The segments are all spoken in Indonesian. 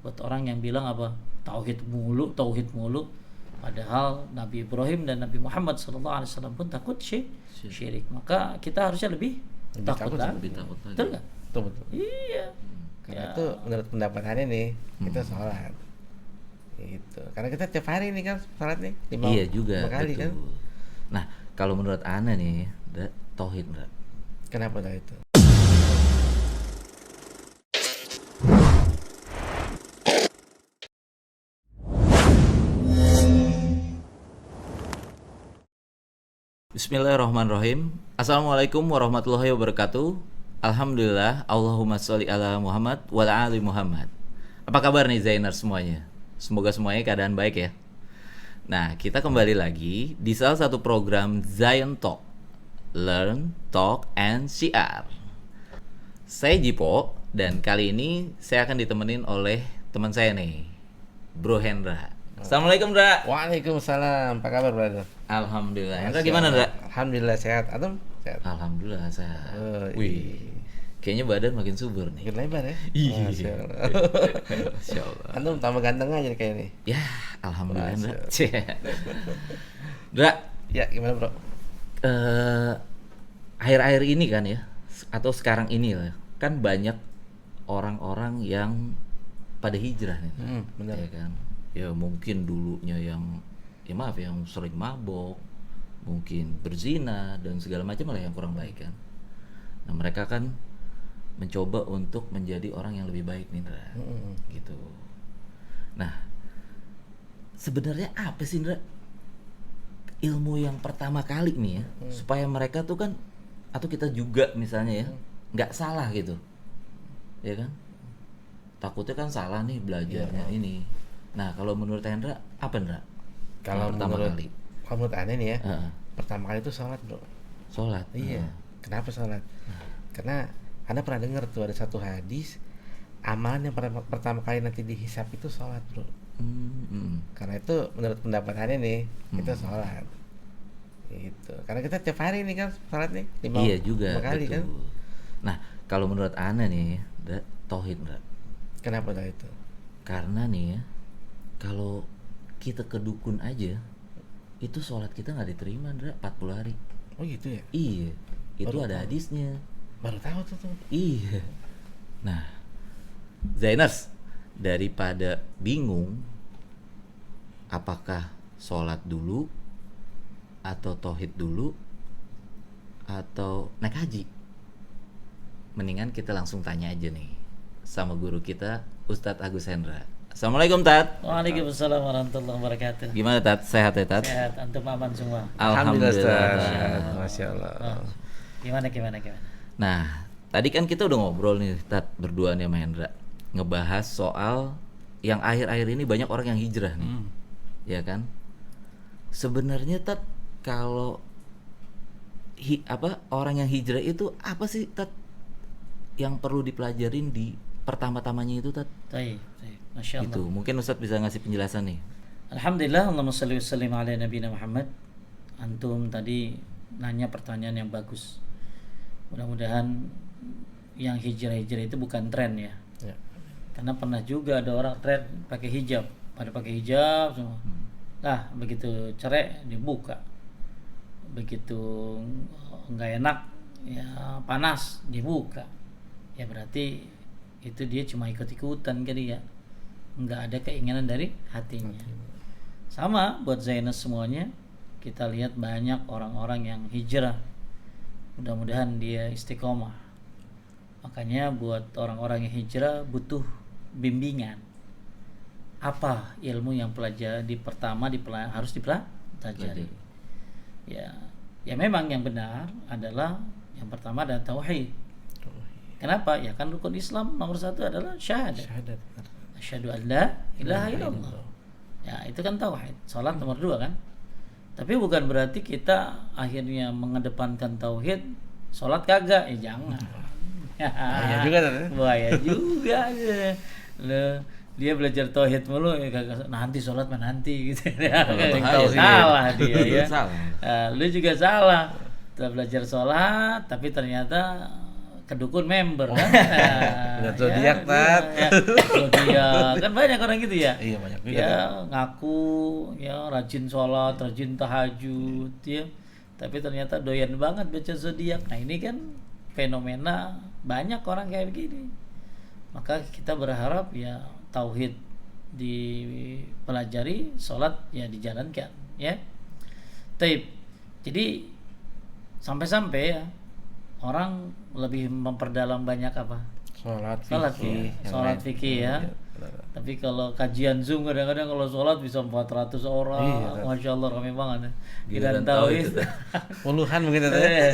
buat orang yang bilang apa tauhid mulu, padahal Nabi Ibrahim dan Nabi Muhammad SAW pun takut syirik. Maka kita harusnya lebih takut lagi. Betul nggak? Betul. Iya. Karena itu menurut pendapatannya nih kita sholat. Itu. Karena kita tiap hari nih kan sholat nih 5 kali betul. kan. Nah, kalau menurut Ana nih, tauhid enggak? Kenapa dah itu? Bismillahirrahmanirrahim. Assalamualaikum warahmatullahi wabarakatuh. Alhamdulillah, Allahumma sholli ala Muhammad wa ala ali Muhammad. Apa kabar nih Zainers semuanya? Semoga semuanya keadaan baik ya. Nah, kita kembali lagi di salah satu program Zion Talk. Learn, Talk, and Share. Saya Jipo dan kali ini saya akan ditemenin oleh teman saya nih, Bro Hendra. Assalamualaikum, Dra. Waalaikumsalam. Apa kabar, brother? Alhamdulillah. Hendra gimana, Dra? Alhamdulillah sehat. Antum sehat? Alhamdulillah sehat. Wih. Kayaknya badan makin subur nih. Makin lebar ya? Iya. Masya Allah. Masya Allah. Antum tambah ganteng aja nih kayak ini. Ya, alhamdulillah, Dra. Masya Dra, Ya, gimana, bro? akhir-akhir ini kan ya, atau sekarang ini lah, kan banyak orang-orang yang pada hijrah nih. Benar. Ya kan? Ya mungkin dulunya yang sering mabok, mungkin berzina dan segala macam lah yang kurang baik kan. Nah, mereka kan mencoba untuk menjadi orang yang lebih baik nih, Ndra. Gitu. Nah, sebenarnya apa sih, Ndra, ilmu yang pertama kali nih ya, supaya mereka tuh kan, atau kita juga misalnya ya, nggak salah gitu, ya kan? Takutnya kan salah nih belajarnya ini. Nah, kalau menurut Hendra, apa, Ndra? Kalau pertama menurut kali. Kalau menurut aneh nih ya, pertama kali itu sholat, bro. Sholat. Iya. Kenapa sholat? Karena Anda pernah dengar tuh ada satu hadis, amalan yang pertama kali nanti dihisap itu sholat, bro. Karena itu menurut pendapat Anda nih, itu sholat. Gitu. Karena kita tiap hari nih kan sholat nih 5 kali betul. kan. Nah, kalau menurut Ana nih, tauhid, Ndra. Kenapa dah itu? Karena nih ya, kalau kita ke dukun aja, itu sholat kita nggak diterima, Ndra, 40 hari. Oh gitu ya? Iya, itu Baru ada tahu. hadisnya. Baru tahu tuh. Iya. Nah, Zainers, daripada bingung apakah sholat dulu atau tauhid dulu atau naik haji, mendingan kita langsung tanya aja nih sama guru kita, Ustadz Agus Hendra. Assalamualaikum, Tat. Waalaikumsalam warahmatullahi wabarakatuh. Gimana, Tat? Sehat ya, Tat? Sehat, antum aman semua. Alhamdulillah. Alhamdulillah. Masya Allah. Gimana? Nah, tadi kan kita udah ngobrol nih, Tat, berdua nih sama Hendra, ngebahas soal yang akhir-akhir ini banyak orang yang hijrah nih, ya kan? Sebenarnya, Tat, kalau orang yang hijrah itu apa sih, Tat, yang perlu dipelajarin di pertama-tamanya itu, Tat? Baik. Masya Allah. Itu mungkin Ustadz bisa ngasih penjelasan nih. Alhamdulillah, Allahumma shalli wa sallim ala nabiyina Muhammad. Antum tadi nanya pertanyaan yang bagus. Mudah-mudahan yang hijrah itu bukan tren ya. Karena pernah juga ada orang tren pakai hijab, pada pakai hijab semua. Nah, begitu cerai dibuka. Begitu nggak enak, ya panas dibuka. Ya berarti itu dia cuma ikut-ikutan kali ya. Nggak ada keinginan dari hatinya. Sama buat Zainus semuanya, kita lihat banyak orang-orang yang hijrah. Mudah-mudahan dia istiqomah. Makanya buat orang-orang yang hijrah butuh bimbingan. Apa ilmu yang harus dipelajari. Ya memang yang benar adalah yang pertama adalah tauhid. Kenapa? Ya kan rukun Islam nomor 1 adalah syahadat. Asyhadu an la ilaha illallah. Ya, itu kan tauhid. Salat nomor 2 kan. Tapi bukan berarti kita akhirnya mengedepankan tauhid, salat kagak. Jangan. Bahaya juga. Dia belajar tauhid mulu, nanti salat nanti gitu. Salah dia ya. Lu juga salah. Kita belajar salat tapi ternyata kedukun member kan. Udah zodiak, Tat. Zodiak kan banyak orang gitu ya. Iya, banyak juga. Ya ngaku ya rajin sholat, rajin tahajud ya. Tapi ternyata doyan banget baca zodiak. Nah, ini kan fenomena banyak orang kayak begini. Maka kita berharap ya tauhid dipelajari, sholat ya dijalankan ya. Taib. Jadi sampai-sampai ya orang lebih memperdalam banyak apa? Sholat fikih, sholat fikih ya. Tapi kalau kajian Zoom kadang-kadang kalau sholat bisa 400 orang, masya Allah ramai banget. Kita tahu itu puluhan mungkin itu ya,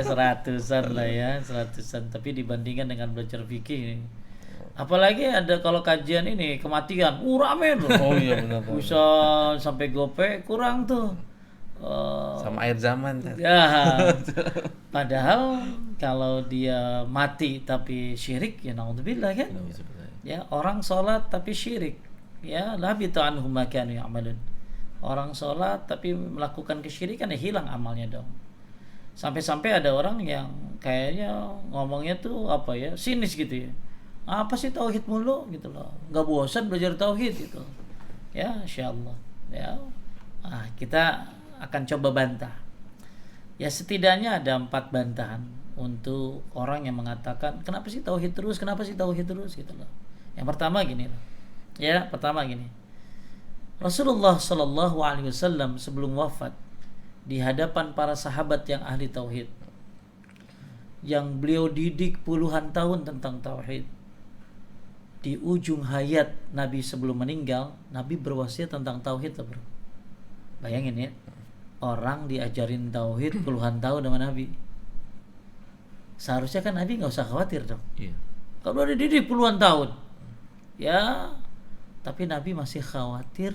seratusan lah ya, seratusan. Tapi dibandingkan dengan belajar fikih ini, apalagi ada kalau kajian ini kematian, rame tuh. Oh iya benar. Bisa sampai gope kurang tuh. Sama air zaman ya. Padahal kalau dia mati tapi syirik ya naudzubillah kan. Ya, orang sholat tapi syirik. Ya, la bita'anhum ma kanu ya'malun. Orang sholat tapi melakukan kesyirikan ya hilang amalnya dong. Sampai-sampai ada orang yang kayaknya ngomongnya tuh apa ya, sinis gitu ya. Apa sih tauhid mulu gitu loh. Enggak bosan belajar tauhid gitu. Ya, insyaallah. Ya. Kita akan coba bantah. Ya setidaknya ada 4 bantahan untuk orang yang mengatakan kenapa sih tauhid terus gitu loh. Yang pertama gini loh. Ya, pertama gini. Rasulullah sallallahu alaihi wasallam sebelum wafat di hadapan para sahabat yang ahli tauhid, yang beliau didik puluhan tahun tentang tauhid, di ujung hayat Nabi sebelum meninggal, Nabi berwasiat tentang tauhid loh, bro. Bayangin ya, orang diajarin tauhid puluhan tahun sama Nabi. Seharusnya kan Nabi nggak usah khawatir dong. Iya. Kalau udah dididik puluhan tahun, ya, tapi Nabi masih khawatir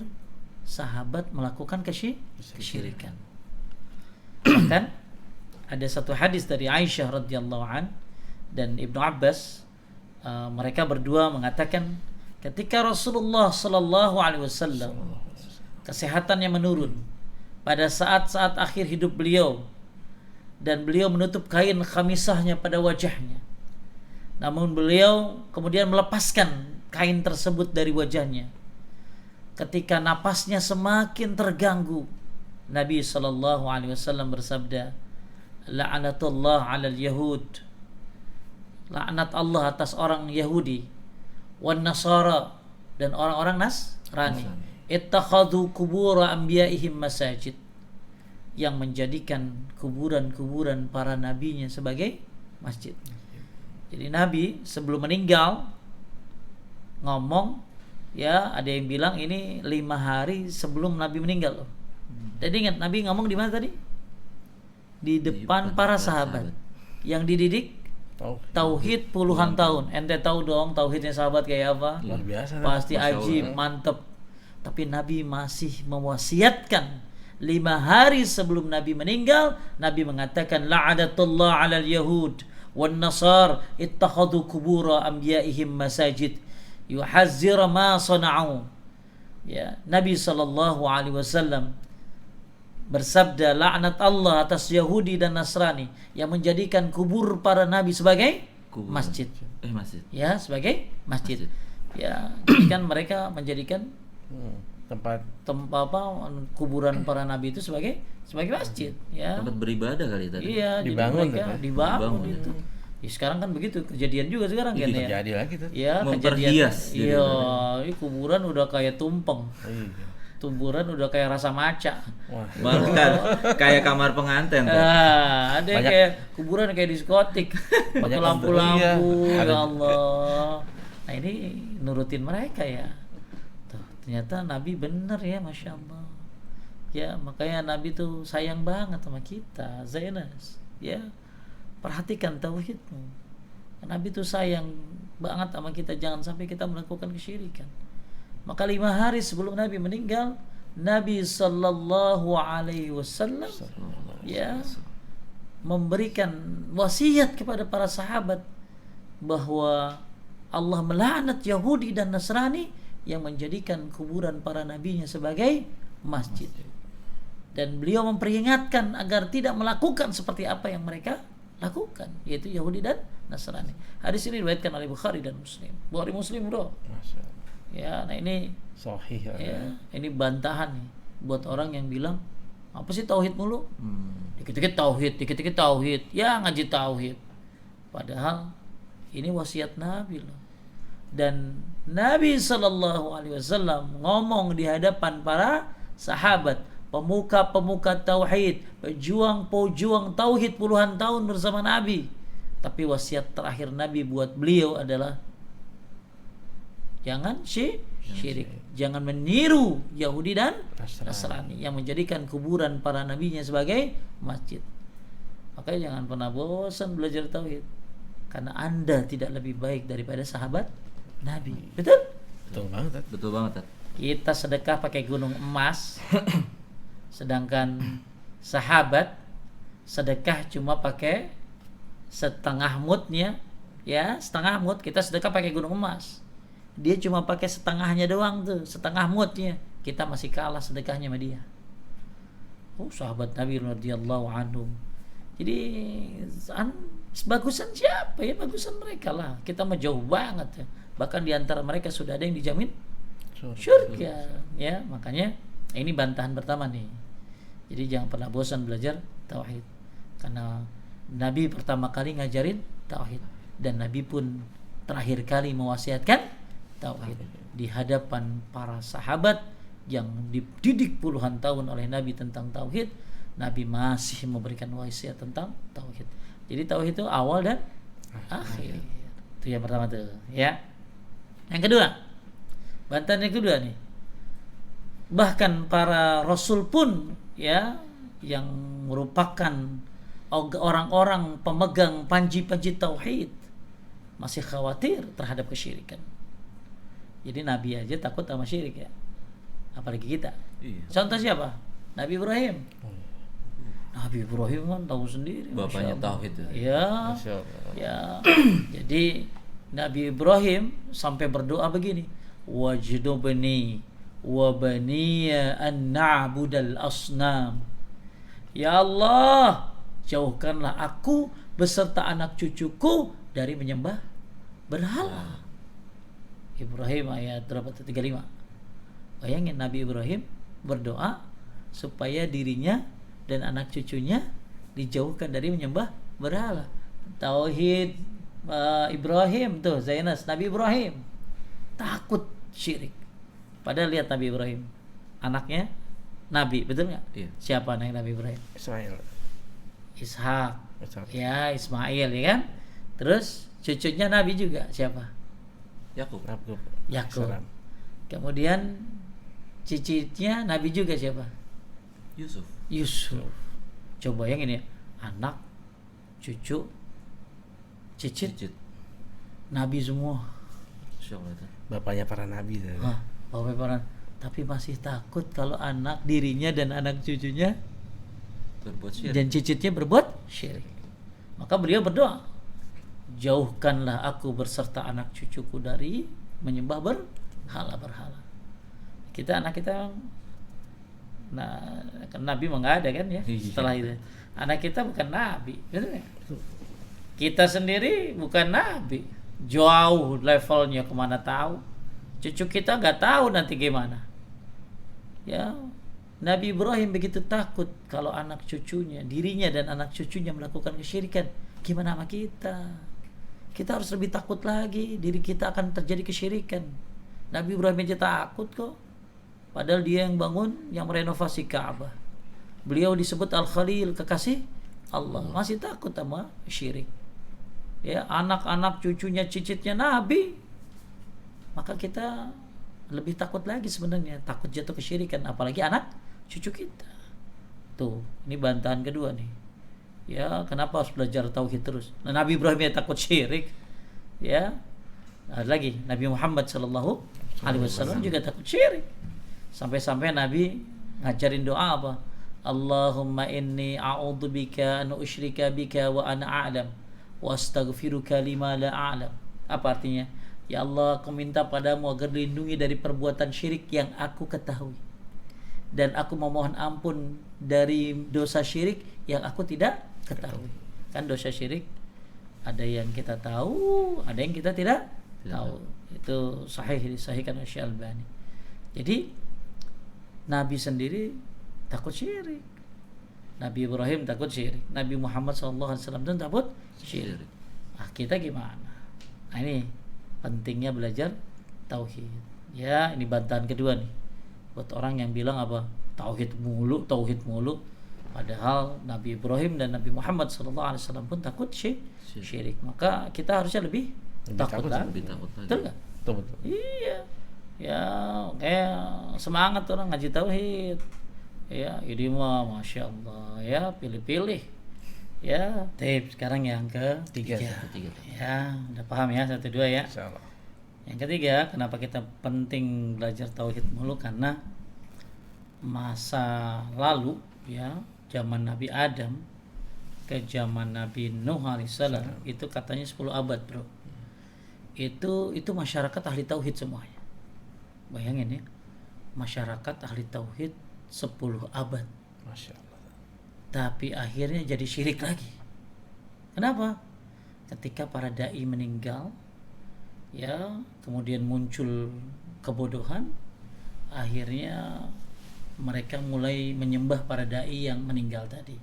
sahabat melakukan kesyirikan. Bahkan ada satu hadis dari Aisyah radhiyallahu an dan Ibnu Abbas, mereka berdua mengatakan ketika Rasulullah sallallahu alaihi wasallam kesehatannya menurun pada saat-saat akhir hidup beliau dan beliau menutup kain khamisahnya pada wajahnya, namun beliau kemudian melepaskan kain tersebut dari wajahnya. Ketika napasnya semakin terganggu, Nabi sallallahu alaihi wasallam bersabda, "La'natullah 'alal yahud." Laknat Allah atas orang Yahudi, wan Nasara, dan orang-orang Nasrani. Ittakhadhu qubura anbiya'ihim masajid, yang menjadikan kuburan-kuburan para nabinya sebagai masjid. Jadi Nabi sebelum meninggal ngomong, ya ada yang bilang ini 5 hari sebelum Nabi meninggal loh. Dan ingat Nabi ngomong di mana tadi? Di depan para sahabat yang dididik tauhid puluhan tahun. Ente tahu dong tauhidnya sahabat kayak apa? Luar biasa. Pasti ajib, mantep. Tapi Nabi masih mewasiatkan 5 hari sebelum Nabi meninggal, Nabi mengatakan la'adatullah 'alal yahud wan nasar ittakhadhu qubura anbiya'ihim masajid yuhazzir ma sana'u. Ya, Nabi sallallahu alaihi wasallam bersabda, laknat Allah atas Yahudi dan Nasrani yang menjadikan kubur para nabi sebagai masjid. Masjid. Ya, sebagai masjid. Ya, jadi kan mereka menjadikan tempat kuburan para nabi itu sebagai masjid, ya. Tempat beribadah kali tadi. Iya, dibangun, jadi mereka dibangun itu. Ya, sekarang kan begitu kejadian juga sekarang kan ya. Terjadi lagi tuh. Ya, memperhias. Iya, ini kuburan udah kayak tumpeng. Kuburan udah kayak rasa maca. Bahkan kayak kamar pengantin tuh. Ada yang kayak kuburan kayak diskotik. Pakai lampu-lampu, ya Allah. Nah, ini nurutin mereka ya. Tuh, ternyata Nabi bener ya, Masya Allah. Ya, makanya Nabi tuh sayang banget sama kita, Zainas. Ya, perhatikan tauhidmu. Nabi tuh sayang banget sama kita, jangan sampai kita melakukan kesyirikan. Maka 5 hari sebelum Nabi meninggal, Nabi sallallahu alaihi wasallam ya memberikan wasiat kepada para sahabat bahwa Allah melaknat Yahudi dan Nasrani yang menjadikan kuburan para nabinya sebagai masjid. Dan beliau memperingatkan agar tidak melakukan seperti apa yang mereka lakukan, yaitu Yahudi dan Nasrani. Hadis ini diriwayatkan oleh Bukhari dan Muslim. Bukhari Muslim, bro. Masya Allah. Ya, nah ini Sahih ya, ini bantahan nih buat orang yang bilang apa sih tauhid mulu? Dikit-dikit tauhid. Ya ngaji tauhid. Padahal ini wasiat Nabi loh. Dan Nabi Sallallahu Alaihi Wasallam ngomong di hadapan para sahabat, pemuka-pemuka tauhid, pejuang-pejuang tauhid puluhan tahun bersama Nabi. Tapi wasiat terakhir Nabi buat beliau adalah jangan syirik, jangan meniru Yahudi dan Nasrani yang menjadikan kuburan para nabinya sebagai masjid. Makanya jangan pernah bosan belajar tauhid, karena Anda tidak lebih baik daripada sahabat Nabi. Betul? Betul banget. Kita sedekah pakai gunung emas, sedangkan sahabat sedekah cuma pakai setengah mudnya, ya setengah mud. Kita sedekah pakai gunung emas, dia cuma pakai setengahnya doang tuh, setengah mudnya. Kita masih kalah sedekahnya sama dia. Sahabat Nabi radhiyallahu anhum. Jadi bagusan siapa ya? Bagusan mereka lah. Kita mah jauh banget ya. Bahkan di antara mereka sudah ada yang dijamin surga. Ya, makanya ini bantahan pertama nih. Jadi jangan pernah bosan belajar tauhid. Karena Nabi pertama kali ngajarin tauhid, dan Nabi pun terakhir kali mewasiatkan tauhid di hadapan para sahabat yang dididik puluhan tahun oleh Nabi tentang tauhid. Nabi masih memberikan wasiat tentang tauhid. Jadi tauhid itu awal dan akhir. Itu yang pertama tuh, ya. Yang kedua, bantahan yang kedua nih. Bahkan para rasul pun ya, yang merupakan orang-orang pemegang panji-panji tauhid masih khawatir terhadap kesyirikan. Jadi Nabi aja takut sama syirik ya, apalagi kita. Iya. Contoh siapa? Nabi Ibrahim. Nabi Ibrahim kan tahu sendiri, Bapaknya tauhid ya. Ya. Jadi Nabi Ibrahim sampai berdoa begini, wajnubni wa baniya an na'budal asnam. Ya Allah, jauhkanlah aku beserta anak cucuku dari menyembah berhala. Ibrahim ayat berapa? 35. Bayangin Nabi Ibrahim berdoa supaya dirinya dan anak cucunya dijauhkan dari menyembah berhala. Tauhid Ibrahim tuh, Zainas, Nabi Ibrahim takut syirik. Padahal lihat Nabi Ibrahim, anaknya Nabi, betul nggak? Iya. Siapa anak Nabi Ibrahim? Ismail. Ishak. Ya, Ismail ya kan. Terus cucunya Nabi juga siapa? Yakub. Yakub. Kemudian cicitnya Nabi juga siapa? Yusuf. Coba bayangin ya, anak, cucu, cicit. Nabi semua. Bapaknya para nabi. Bapaknya para, tapi masih takut kalau anak dirinya dan anak cucunya berbuat syirik dan cicitnya berbuat syirik. Maka beliau berdoa, jauhkanlah aku berserta anak cucuku dari menyembah berhala. Kita anak kita, nah kan Nabi mah nggak ada kan ya. Setelah itu anak kita bukan Nabi, betul ya? Kita sendiri bukan Nabi, jauh levelnya, kemana tahu. Cucu kita nggak tahu nanti gimana. Ya, Nabi Ibrahim begitu takut kalau anak cucunya, dirinya dan anak cucunya melakukan kesyirikan. Gimana sama kita? Kita harus lebih takut lagi, diri kita akan terjadi kesyirikan. Nabi Ibrahim aja takut kok. Padahal dia yang bangun, yang merenovasi Ka'bah. Beliau disebut Al-Khalil, kekasih Allah. Masih takut sama syirik. Ya, anak-anak cucunya, cicitnya Nabi. Maka kita lebih takut lagi sebenarnya, takut jatuh kesyirikan, apalagi anak cucu kita. Tuh, ini bantahan kedua nih. Ya, kenapa harus belajar tauhid terus? Nah, Nabi Ibrahim ya takut syirik. Ya. Ada lagi Nabi Muhammad sallallahu alaihi wasallam juga takut syirik. Sampai-sampai Nabi ngajarin doa apa? Allahumma inni a'udzubika an usyrika bika wa ana a'lam wa astaghfiruka lima la a'lam. Apa artinya? Ya Allah, aku minta padamu agar dilindungi dari perbuatan syirik yang aku ketahui, dan aku memohon ampun dari dosa syirik yang aku tidak ketahui. Kan dosa syirik Ada yang kita tahu, ada yang kita tidak tahu. Itu disahihkan oleh Syekh Albani. Jadi Nabi sendiri takut syirik. Nabi Ibrahim takut syirik. Nabi Muhammad SAW pun takut syirik. Nah, kita gimana? Nah, ini pentingnya belajar tauhid. Ya, ini bantahan kedua nih buat orang yang bilang apa? Tauhid mulu. Padahal Nabi Ibrahim dan Nabi Muhammad SAW pun takut syirik. Maka kita harusnya lebih takut lagi. Betul nggak? Betul. Iya. Ya, kayak semangat orang ngaji tauhid. Ya, ini mah Masya Allah ya, pilih-pilih. Ya, sekarang yang ketiga. Ya, udah paham ya, 1, 2 ya. Insyaallah. Yang ketiga, kenapa kita penting belajar tauhid mulu? Karena masa lalu ya, zaman Nabi Adam ke zaman Nabi Nuh alaihissalam itu katanya 10 abad, bro. Itu masyarakat ahli tauhid semuanya. Bayangin ya, masyarakat ahli tauhid 10 abad. Masya Allah. Tapi akhirnya jadi syirik lagi. Kenapa? Ketika para dai meninggal, ya, kemudian muncul kebodohan, akhirnya mereka mulai menyembah para dai yang meninggal tadi.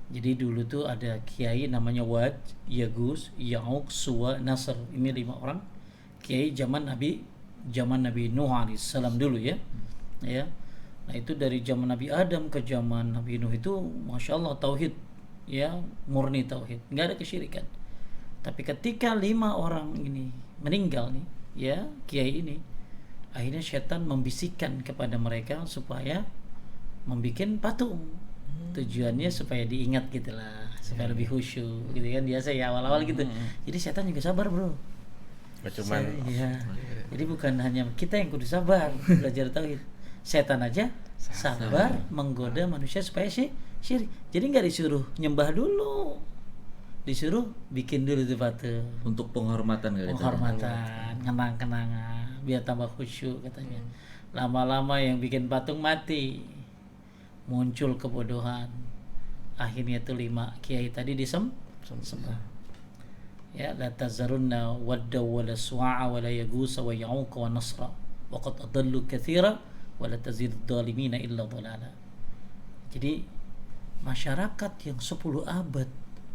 Jadi dulu tuh ada kiai namanya Wad, Yagus, Ya'uq, Suwa, Nasr. Ini 5 orang kiai zaman Nabi Nuh alaihissalam dulu ya. Ya. Nah, itu dari zaman Nabi Adam ke zaman Nabi Nuh itu Masya Allah tauhid ya, murni tauhid, nggak ada kesyirikan. Tapi ketika 5 orang ini meninggal nih ya, kiai ini, akhirnya setan membisikkan kepada mereka supaya membikin patung. Tujuannya supaya diingat gitu lah, supaya lebih khusyuk gitu kan, biasa ya awal-awal gitu. Jadi setan juga sabar, bro. Cuman ya. Jadi bukan hanya kita yang kudu sabar belajar tauhid. Setan aja sabar menggoda manusia supaya syirik. Jadi nggak disuruh nyembah dulu, disuruh bikin dulu tuh patung untuk penghormatan, kenang-kenangan, biar tambah khusyuk katanya. Lama-lama yang bikin patung mati, muncul kebodohan, akhirnya tuh 5 kiai tadi disembah. Ya, la tazarunna wadda wa la su'a wa la yagusa wa ya'uqa wa nasra wa qad adallu katsira wa la tazidud dhalimina illa dhalala. Jadi masyarakat yang 10 abad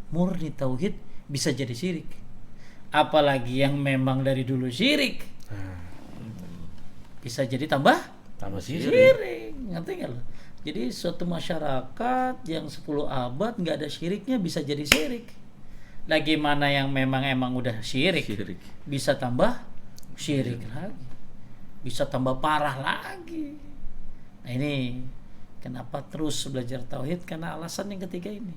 murni tauhid bisa jadi syirik. Apalagi yang memang dari dulu syirik. Bisa jadi tambah syirik. Ngerti enggak lo? Jadi suatu masyarakat yang 10 abad nggak ada syiriknya bisa jadi syirik. Lagi mana yang memang udah syirik. Bisa tambah syirik lagi. Bisa tambah parah lagi. Nah, ini kenapa terus belajar tauhid? Karena alasan yang ketiga ini.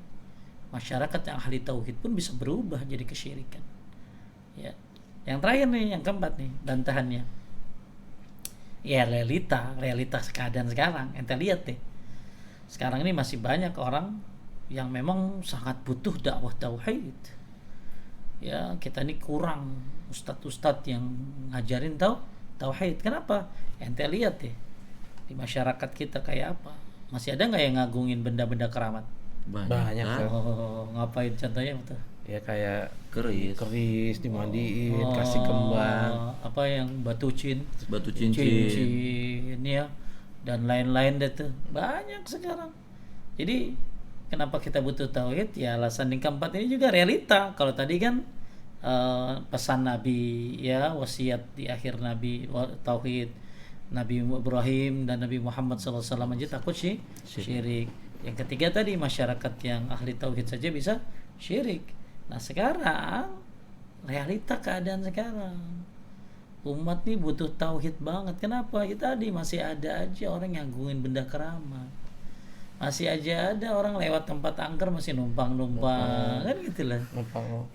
Masyarakat yang ahli tauhid pun bisa berubah jadi kesyirikan. Ya. Yang terakhir nih, yang keempat nih, bantahannya. Ya, realitas keadaan sekarang. Ente lihat deh. Sekarang ini masih banyak orang yang memang sangat butuh dakwah tauhid. Ya, kita ini kurang ustadz-ustadz yang ngajarin tauhid. Kenapa? Ente lihat deh di masyarakat kita kayak apa. Masih ada nggak yang ngagungin benda-benda keramat? Banyak. Ngapain contohnya betul? Ya kayak keris dimandiin, kasih kembang. Apa yang batu cincin ya, dan lain-lain deh tuh. Banyak sekarang. Jadi kenapa kita butuh tauhid? Ya alasan yang keempat ini juga realita. Kalau tadi kan pesan Nabi ya, wasiat di akhir Nabi tauhid, Nabi Ibrahim dan Nabi Muhammad SAW aja takut syirik. Yang ketiga tadi masyarakat yang ahli tauhid saja bisa syirik. Nah sekarang realita keadaan sekarang umat nih butuh tauhid banget. Kenapa? Ya tadi masih ada aja orang yang ngagungin benda keramat. Masih aja ada orang lewat tempat angker masih numpang kan gitulah.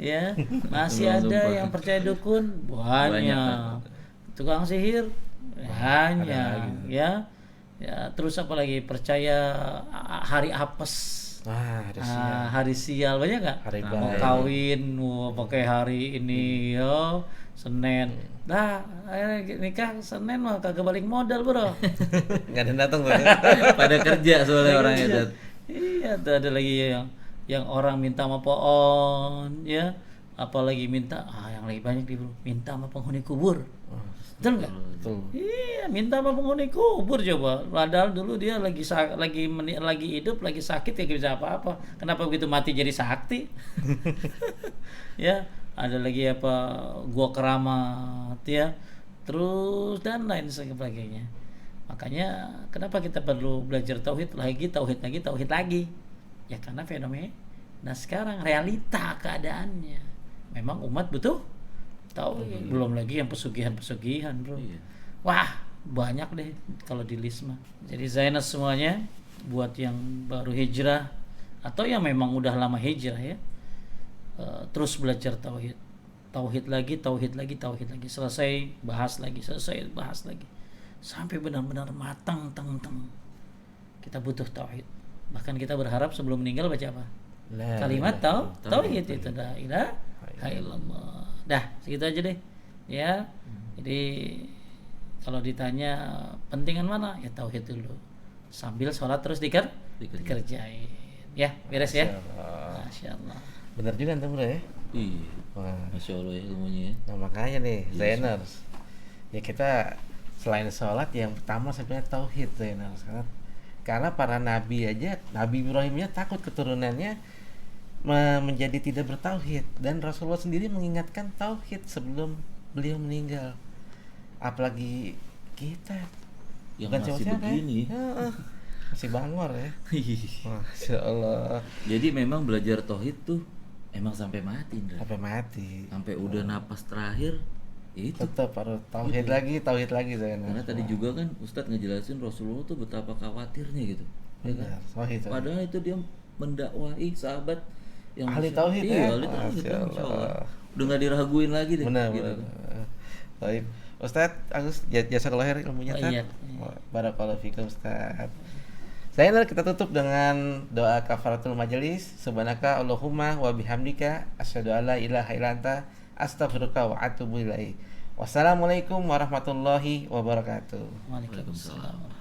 Ya, masih ada yang percaya dukun banyak. Tukang sihir banyak ya. Ya, terus apa lagi? Percaya hari apes. Hari sial banyak nggak? Mau kawin, mau pakai hari ini ya, Senin. Dah, nikah Senin mah kagak balik modal, bro. Nggak ada datang tuh. Pada kerja soalnya orangnya. Iya, tuh ada lagi yang orang minta sama pohon, ya. apalagi minta yang lagi banyak di minta sama penghuni kubur. Betul nggak? Betul. Iya, minta sama penghuni kubur coba. Padahal dulu dia lagi hidup, lagi sakit ya bisa apa-apa. Kenapa begitu mati jadi sakti? Ya, ada lagi apa gua keramat ya. Terus dan lain sebagainya. Makanya kenapa kita perlu belajar tauhid lagi. Ya karena fenomena sekarang realita keadaannya. Memang umat butuh tauhid. Belum lagi yang pesugihan, bro. Iya. Wah, banyak deh kalau di list mah. Jadi Zainaz semuanya buat yang baru hijrah atau yang memang udah lama hijrah ya. Terus belajar tauhid. Tauhid lagi. Selesai bahas lagi. Sampai benar-benar matang teng. Kita butuh tauhid. Bahkan kita berharap sebelum meninggal baca apa? Kalimat tauhid itu la ilaha illallah. Dah, segitu aja deh. Ya. Jadi kalau ditanya pentingan mana? Ya tauhid dulu. Sambil sholat terus dikerjain. Ya, beres ya. Masya Allah. Benar juga antum bro ya. Iya. Wah. Masya Allah ya ilmunya ya. Nah makanya nih Zainers, ya kita selain sholat yang pertama sebenarnya tauhid Zainers, karena para nabi aja, Nabi Ibrahimnya takut keturunannya menjadi tidak bertauhid, dan Rasulullah sendiri mengingatkan tauhid sebelum beliau meninggal. Apalagi kita Yang bukan masih siapa-siapa begini. ya. Masih bangor ya. Masya Allah. Jadi memang belajar tauhid tuh emang sampai mati, Indra. Sampai mati. Sampai udah napas terakhir itu. Tetap harus tauhid lagi Zainers. Karena tadi juga kan Ustadz ngejelasin Rasulullah tuh betapa khawatirnya gitu. Ya kan? Benar, tauhid. Padahal itu dia mendakwahi sahabat yang Ahli tauhid ya? ahli tauhid. Masya Masya Allah. Allah. Udah nggak diraguin lagi deh. Benar, gitu. benar. Baik. Ustadz Agus, jazakallahu khair ilmunya. Iya. Barakallahu fikum Ustadz. Zainal, kita tutup dengan doa kafaratul majelis. Subhanaka Allahumma wa bihamdika asyhadu alla ilaha illa anta astaghfiruka wa atubu ilaik. Wassalamualaikum warahmatullahi wabarakatuh. Waalaikumsalam.